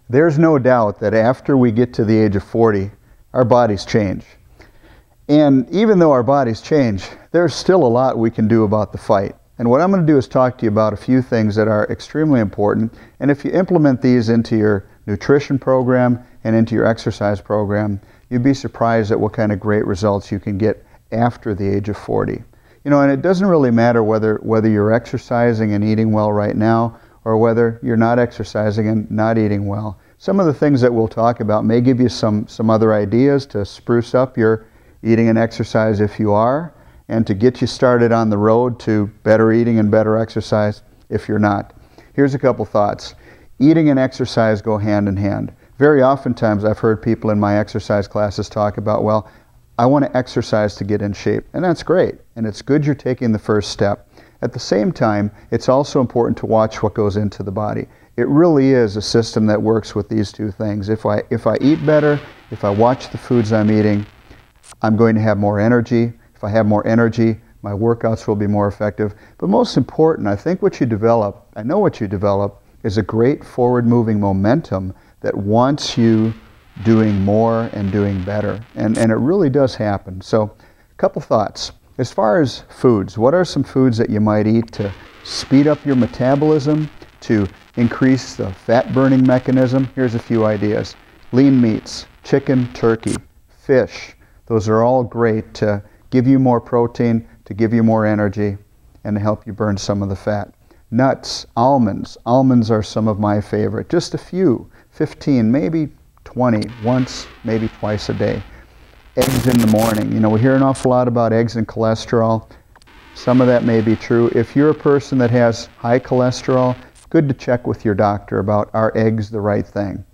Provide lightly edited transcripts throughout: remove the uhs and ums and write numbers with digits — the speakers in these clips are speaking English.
There's no doubt that after we get to the age of 40, our bodies change. And even though our bodies change, there's still a lot we can do about the fight. And what I'm going to do is talk to you about a few things that are extremely important. And if you implement these into your nutrition program and into your exercise program, you'd be surprised at what kind of great results you can get after the age of 40. You know, and it doesn't really matter whether you're exercising and eating well right now, or whether you're not exercising and not eating well. Some of the things that we'll talk about may give you some other ideas to spruce up your eating and exercise if you are, and to get you started on the road to better eating and better exercise if you're not. Here's a couple thoughts. Eating and exercise go hand in hand. Very oftentimes I've heard people in my exercise classes talk about, well, I want to exercise to get in shape. And that's great. And it's good you're taking the first step. At the same time, it's also important to watch what goes into the body. It really is a system that works with these two things. If I eat better, if I watch the foods I'm eating, I'm going to have more energy. If I have more energy, my workouts will be more effective. But most important, I think what you develop, I know what you develop, is a great forward-moving momentum that wants you doing more and doing better. And it really does happen. So a couple thoughts. As far as foods, what are some foods that you might eat to speed up your metabolism, to increase the fat-burning mechanism? Here's a few ideas. Lean meats, chicken, turkey, fish. Those are all great to give you more protein, to give you more energy, and to help you burn some of the fat. Nuts, almonds. Almonds are some of my favorite. Just a few, 15, maybe 20, once, maybe twice a day. Eggs in the morning. You know, we hear an awful lot about eggs and cholesterol. Some of that may be true. If you're a person that has high cholesterol, good to check with your doctor about, are eggs the right thing?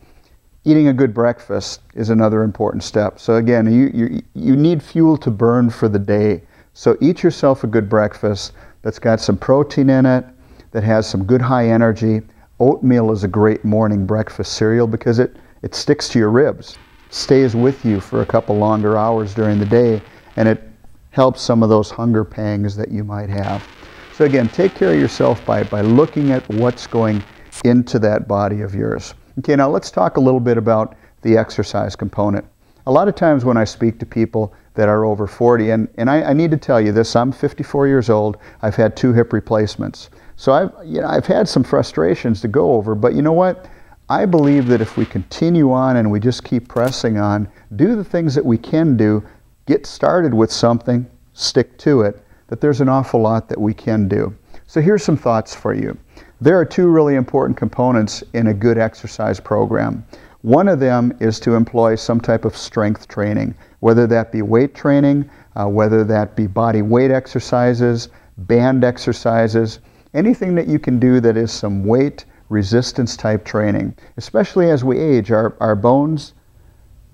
Eating a good breakfast is another important step. So again, you need fuel to burn for the day. So eat yourself a good breakfast that's got some protein in it, that has some good high energy. Oatmeal is a great morning breakfast cereal because it sticks to your ribs, stays with you for a couple longer hours during the day, and it helps some of those hunger pangs that you might have. So again, take care of yourself by looking at what's going into that body of yours. Okay, now let's talk a little bit about the exercise component. A lot of times when I speak to people that are over 40, and I need to tell you this, I'm 54 years old, I've had 2 hip replacements. So I've had some frustrations to go over, but you know what? I believe that if we continue on and we just keep pressing on, do the things that we can do, get started with something, stick to it, that there's an awful lot that we can do. So here's some thoughts for you. There are 2 really important components in a good exercise program. One of them is to employ some type of strength training, whether that be weight training, whether that be body weight exercises, band exercises, anything that you can do that is some weight resistance type training. Especially as we age, our bones,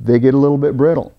they get a little bit brittle.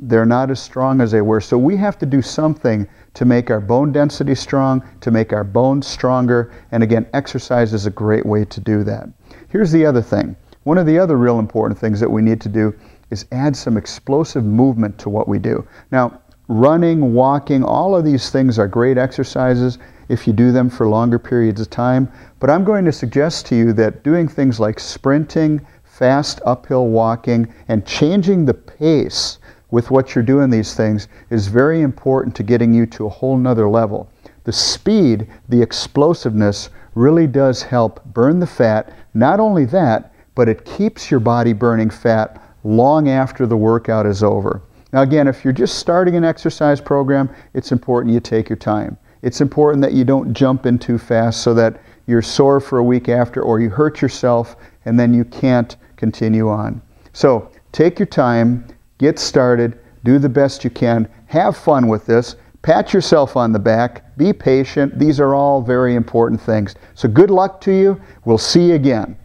They're not as strong as they were. So we have to do something to make our bone density strong, to make our bones stronger. And again, exercise is a great way to do that. Here's the other thing. One of the other real important things that we need to do is add some explosive movement to what we do. Now, running, walking, all of these things are great exercises if you do them for longer periods of time. But I'm going to suggest to you that doing things like sprinting, fast uphill walking, and changing the pace with what you're doing these things is very important to getting you to a whole nother level. The speed, the explosiveness really does help burn the fat. Not only that, but it keeps your body burning fat long after the workout is over. Now again, if you're just starting an exercise program, it's important you take your time. It's important that you don't jump in too fast so that you're sore for a week after or you hurt yourself and then you can't continue on. So take your time, get started, do the best you can, have fun with this, pat yourself on the back, be patient. These are all very important things. So good luck to you. We'll see you again.